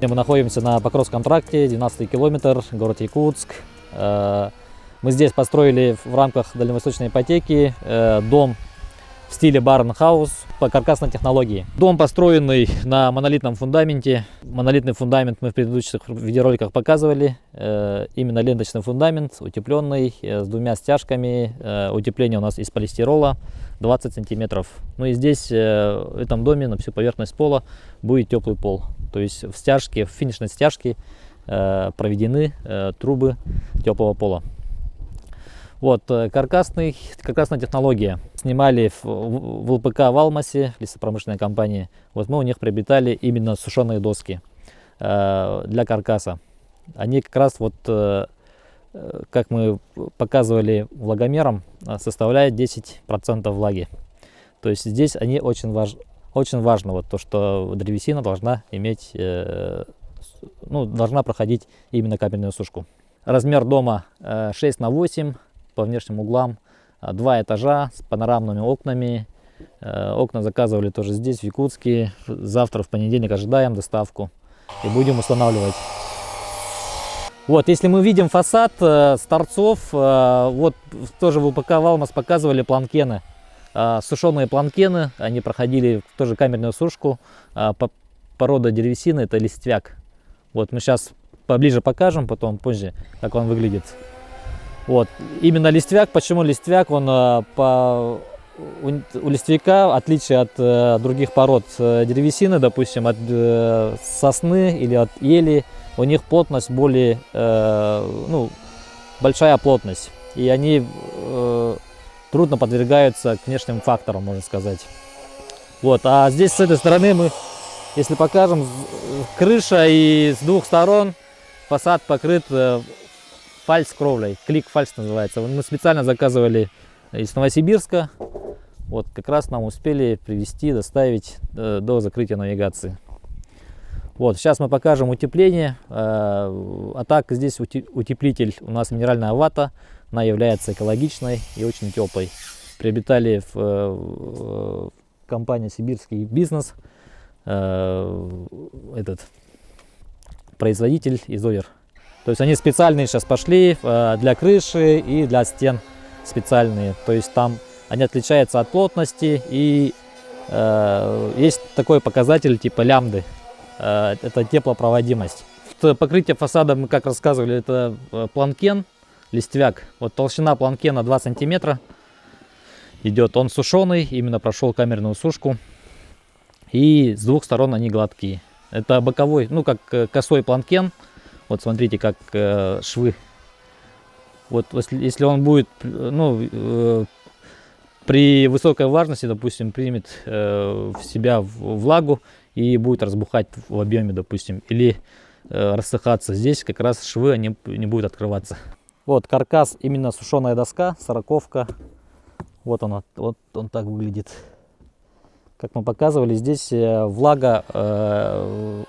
Мы находимся на Покровском тракте, 12-й километр, город Якутск. Мы здесь построили в рамках дальневосточной ипотеки дом в стиле барн-хаус по каркасной технологии. Дом, построенный на монолитном фундаменте. Монолитный фундамент мы в предыдущих видеороликах показывали. Именно ленточный фундамент, утепленный, с двумя стяжками. Утепление у нас из полистирола 20 сантиметров. Ну и здесь, в этом доме, на всю поверхность пола будет теплый пол. То есть в стяжке, в финишной стяжке проведены трубы теплого пола. Каркасная технология. Снимали в ЛПК в Алмасе, лесопромышленной компании. Мы у них приобретали именно сушеные доски для каркаса. Они как раз, как мы показывали влагомером, составляют 10% влаги. То есть здесь они очень важно, то, что древесина должна иметь, должна проходить именно капельную сушку. Размер дома 6 на 8. По внешним углам, 2 этажа с панорамными окнами. Окна заказывали тоже здесь, в Якутске. Завтра, в понедельник, ожидаем доставку и будем устанавливать. Если мы видим фасад с торцов, тоже в ЛПК Валмас показывали планкены. Сушеные планкены, они проходили тоже камерную сушку. Порода древесины — это листвяк. Мы сейчас поближе покажем, потом позже, как он выглядит. Именно листвяк. Почему листвяк? У листвяка, в отличие от других пород древесины, допустим, от сосны или от ели, у них плотность более, большая плотность. И они трудно подвергаются к внешним факторам, можно сказать. А здесь с этой стороны мы, если покажем, крыша, и с двух сторон фасад покрыт фальц-кровлей, клик-фальц называется. Мы специально заказывали из Новосибирска. Как раз нам успели привезти, доставить до закрытия навигации. Сейчас мы покажем утепление. А так, здесь утеплитель у нас минеральная вата. Она является экологичной и очень теплой. Приобретали в компании «Сибирский бизнес». Производитель Изовер. То есть они специальные сейчас пошли для крыши и для стен специальные. То есть там они отличаются от плотности, и есть такой показатель типа лямбды. Это теплопроводимость. Покрытие фасада, мы как рассказывали, это планкен, листвяк. Толщина планкена 2 сантиметра идет. Он сушеный, именно прошел камерную сушку. И с двух сторон они гладкие. Это боковой, как косой планкен. Смотрите, как швы. Если он будет, при высокой влажности, допустим, примет в себя влагу и будет разбухать в объеме, допустим, или рассыхаться, здесь как раз швы они не будут открываться. Каркас, именно сушеная доска, 40-ка. Он так выглядит. Как мы показывали, здесь влага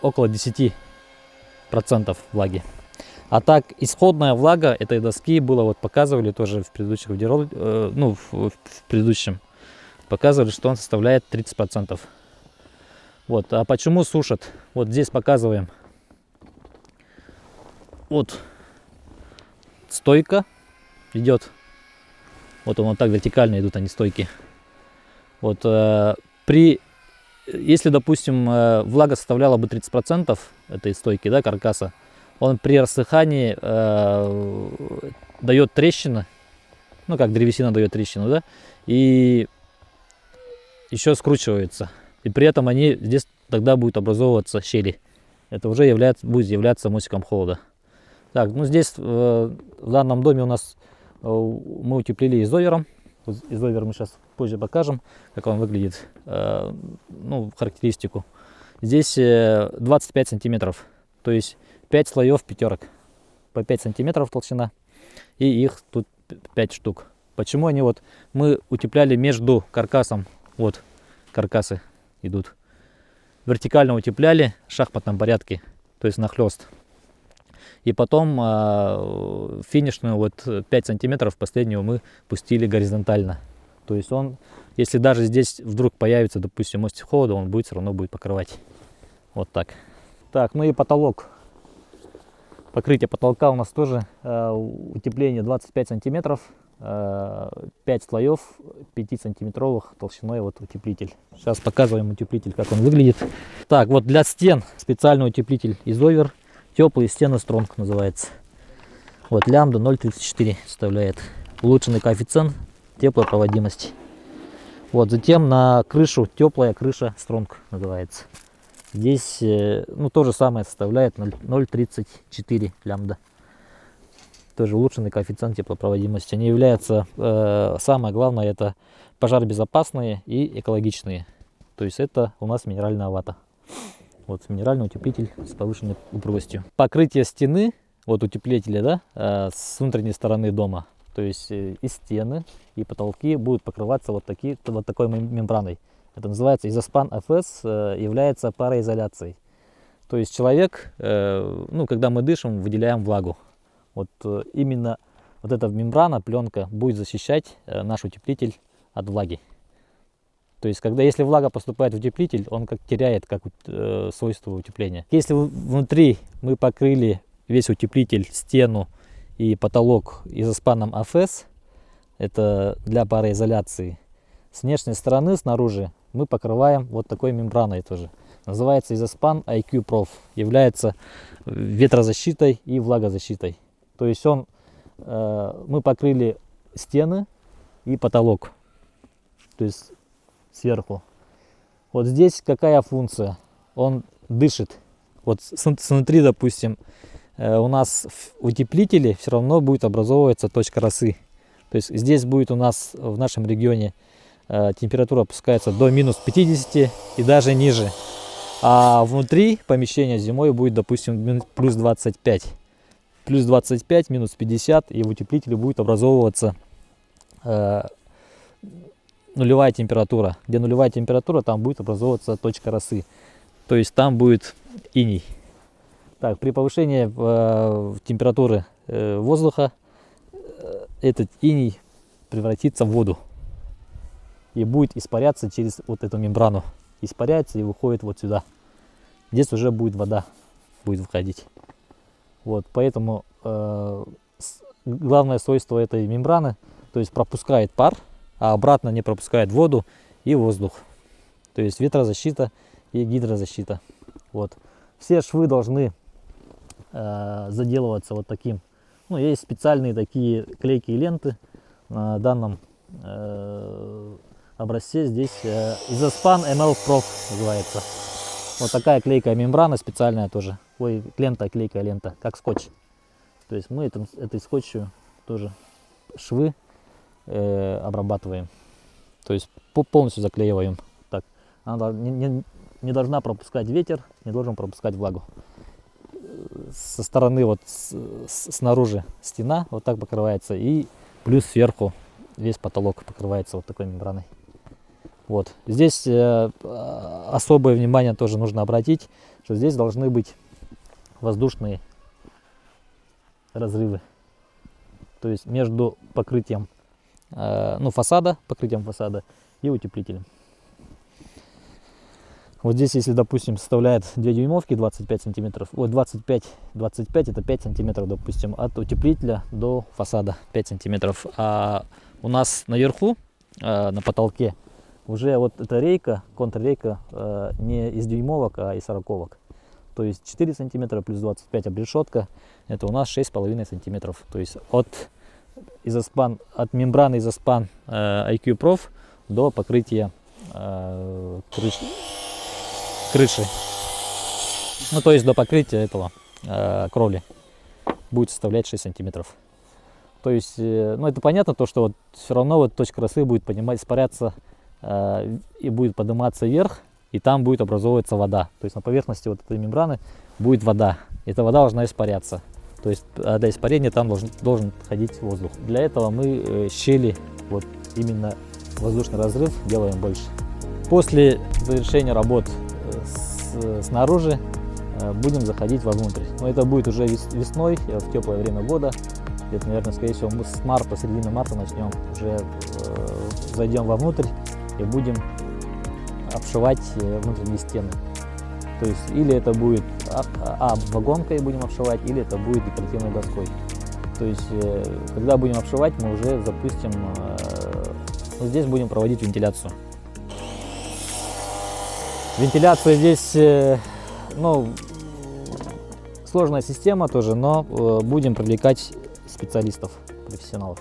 около 10% влаги. А так, исходная влага этой доски была, показывали тоже в предыдущих видеороликах, в предыдущем, показывали, что он составляет 30%. А почему сушат? Здесь показываем. Стойка идет. Он так вертикально идут они, стойки. Если, допустим, влага составляла бы 30% этой стойки, каркаса, он при рассыхании дает трещины, как древесина дает трещину, и еще скручивается. И при этом здесь тогда будут образовываться щели. Это уже будет являться мостиком холода. Здесь в данном доме у нас мы утеплили изовером. Изовер мы сейчас позже покажем, как он выглядит, характеристику. Здесь 25 сантиметров, то есть 5 слоев пятерок, по 5 сантиметров толщина, и их тут 5 штук. Почему они мы утепляли между каркасом, каркасы идут, вертикально утепляли в шахматном порядке, то есть нахлест. И потом финишную 5 сантиметров последнюю мы пустили горизонтально. То есть он, если даже здесь вдруг появится, допустим, мостик холода, он все равно будет покрывать. Так. Так, ну и потолок. Покрытие потолка у нас тоже утепление 25 сантиметров, 5 слоев, 5-сантиметровых толщиной вот утеплитель. Сейчас показываем утеплитель, как он выглядит. Так, вот для стен специальный утеплитель изовер, теплые стены Стронг называется. Вот лямбда 0,34 составляет. Улучшенный коэффициент теплопроводимости. Вот затем на крышу теплая крыша Стронг называется. Здесь ну, то же самое составляет 0,34 лямбда. Тоже улучшенный коэффициент теплопроводимости. Они являются, самое главное, это пожаробезопасные и экологичные. То есть это у нас минеральная вата. Вот минеральный утеплитель с повышенной упругостью. Покрытие стены, вот утеплителя, да, с внутренней стороны дома. То есть и стены, и потолки будут покрываться вот такой мембраной. Это называется Изоспан ФС, является пароизоляцией. То есть человек, ну, когда мы дышим, выделяем влагу. Вот именно вот эта мембрана, пленка, будет защищать наш утеплитель от влаги. То есть, если влага поступает в утеплитель, он теряет свойство утепления. Если внутри мы покрыли весь утеплитель, стену и потолок изоспаном АФС, это для пароизоляции, с внешней стороны, снаружи, мы покрываем вот такой мембраной тоже. Называется Изоспан IQ Prof. Является ветрозащитой и влагозащитой. То есть мы покрыли стены и потолок. То есть сверху. Вот здесь какая функция? Он дышит. Вот снутри, допустим, у нас в утеплителе все равно будет образовываться точка росы. То есть здесь будет у нас в нашем регионе температура опускается до минус 50 и даже ниже. А внутри помещения зимой будет, допустим, плюс 25. Плюс 25, минус 50, и в утеплителе будет образовываться нулевая температура. Где нулевая температура, там будет образовываться точка росы. То есть там будет иней. Так, при повышении температуры воздуха этот иней превратится в воду. И будет испаряться через вот эту мембрану. Испаряется и выходит вот сюда. Здесь уже будет вода, будет выходить. Вот, поэтому главное свойство этой мембраны, то есть пропускает пар, а обратно не пропускает воду и воздух. То есть ветрозащита и гидрозащита. Вот. Все швы должны заделываться вот таким. Ну, есть специальные такие клейкие ленты на данном образце. Здесь Изоспан ML Prof называется. Вот такая клейкая мембрана специальная тоже. Ой, лента, клейкая лента, как скотч. То есть мы этой скотчью тоже швы обрабатываем. То есть полностью заклеиваем. Так. Она не должна пропускать ветер, не должен пропускать влагу. Со стороны вот снаружи стена вот так покрывается, и плюс сверху весь потолок покрывается вот такой мембраной. Вот. Здесь особое внимание тоже нужно обратить, что здесь должны быть воздушные разрывы. То есть между покрытием покрытием фасада и утеплителем. Вот здесь, если, допустим, составляет 2 дюймовки 25 сантиметров, вот 25 это 5 сантиметров, допустим, от утеплителя до фасада 5 сантиметров. А у нас наверху, на потолке, уже вот эта рейка, контррейка, не из дюймовок, а из сороковок. То есть 4 сантиметра плюс 25 обрешетка, это у нас 6,5 сантиметров. То есть от мембраны Изоспан IQ Prof до покрытия крыши. Ну, то есть до покрытия этого кровли будет составлять 6 сантиметров. То есть, ну, это понятно, то, что вот все равно вот точка росы будет испаряться и будет подниматься вверх, и там будет образовываться вода. То есть на поверхности вот этой мембраны будет вода. Эта вода должна испаряться. То есть для испарения там должен ходить воздух. Для этого мы щели, вот именно воздушный разрыв, делаем больше. После завершения работ снаружи будем заходить вовнутрь. Но это будет уже весной, в теплое время года. Это, наверное, скорее всего, мы с марта, середины марта начнем, уже зайдем вовнутрь и будем обшивать внутренние стены. То есть или это будет вагонкой будем обшивать, или это будет декоративной доской. То есть когда будем обшивать, мы уже запустим, здесь будем проводить вентиляцию. Вентиляция здесь, сложная система тоже, но будем привлекать специалистов, профессионалов.